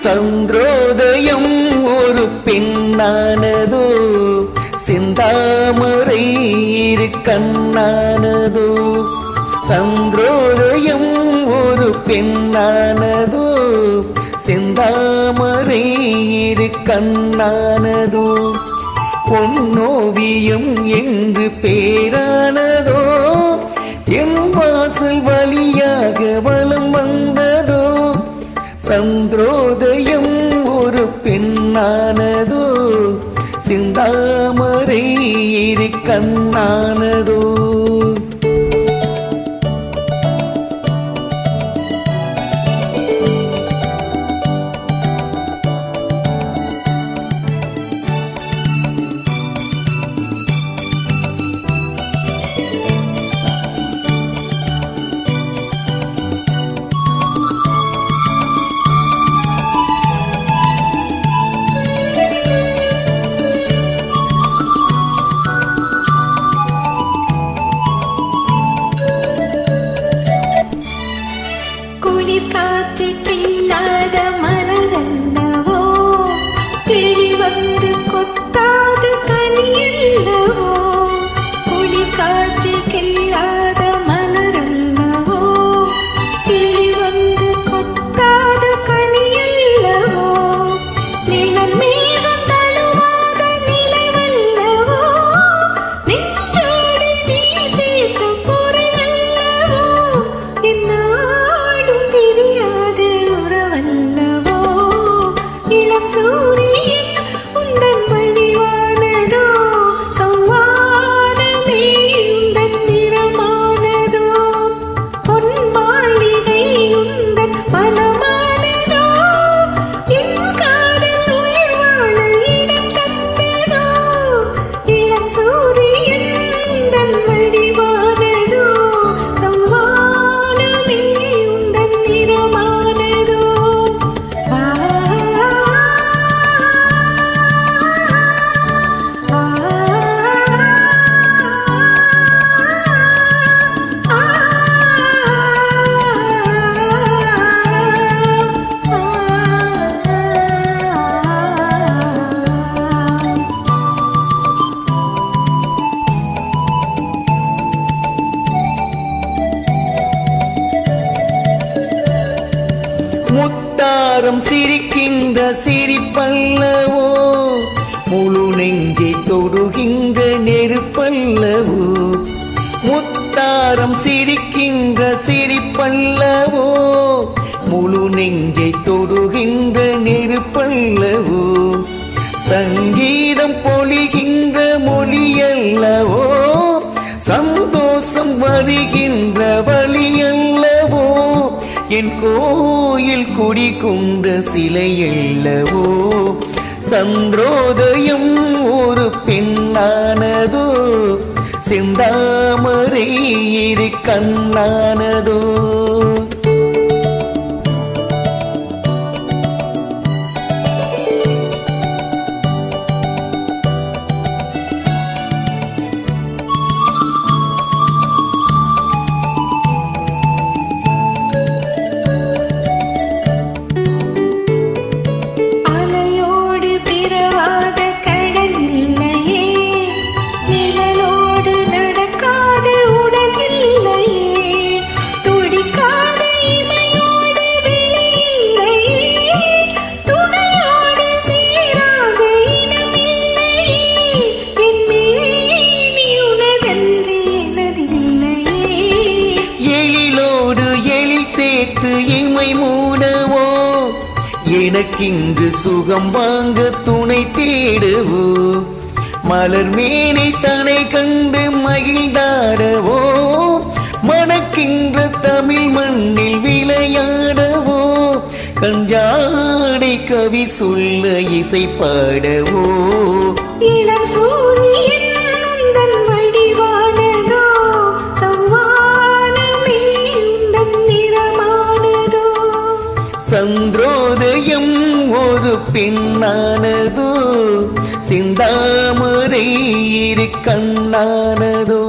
சந்திரோதயம் ஒரு பெண்ணானதோ, செந்தாமரை இரு கண்ணானதோ. சந்திரோதயம் ஒரு பெண்ணானதோ, செந்தாமரை இரு கண்ணானதோ. பொன்னோவியம் என்று பேரானதோ, என் வாசல் வழியாக வலம் வந்ததோ. சந்திரோதயம் ஒரு பெண்ணானதோ, செந்தாமரை இரு கண்ணானதோ. காற்று கில்லாத மலரல்லவோ, கிளி வந்து கொத்தாது கனியல்லவோ. குளிர் காற்று கில்லாத மலரல்லவோ, கிளி வந்து கொத்தாத கனியல்லவோ. நிழல் மேகம் தழுவாத நிலவல்லவோ, நெஞ்சோடு நீ சேர்த்த பொருளல்லவோ. என்ன சூரியன் உந்தன் வடிவானதோ, சௌவானமே உந்தன் நிறமானதோ. பொன் மாளிகை உந்தன் மனமானதோ, என் காதல் உயிர் வாழ இடம் தந்ததோ. இளம் சூரியன் உந்தன் வடிவானதோ, சௌவானமே உந்தன் நிறமானதோ. முத்தாரம் சிரிக்கின்ற சிரிப்பல்லவோ, முழு நெஞ்சை தொடுகின்ற நெருப்பல்லவோ. முத்தாரம் சிரிக்கின்ற சிரிப்பல்லவோ, முழு நெஞ்சை தொடுகின்ற நெருப்பல்லவோ. சங்கீதம் பொழிகின்ற மொழியல்லவோ, சந்தோஷம் வருகின்ற வழியல்லவோ. என் கோயில் குடி கொண்ட சிலையல்லவோ. சந்திரோதயம் ஒரு பெண்ணானதோ, செந்தாமரை இரு கண்ணானதோ. இமை மூடவோ, எனக்கின்று சுகம் வாங்க துணை தேடவோ. மலர் மேனை தனை கண்டு மகிழ்ந்தாடவோ, மணக்கின்ற தமிழ் மண்ணில் விளையாடவோ. கஞ்சாடை கவி சொல்ல இசை பாடவோ. இளம் சூரியன் உந்தன் வடிவானதோ, சௌவானமே உந்தன் நிறமானதோ. சந்திரோதயம் ஒரு பெண்ணானதோ, சிந்தாமரை இரு கண்ணானதோ.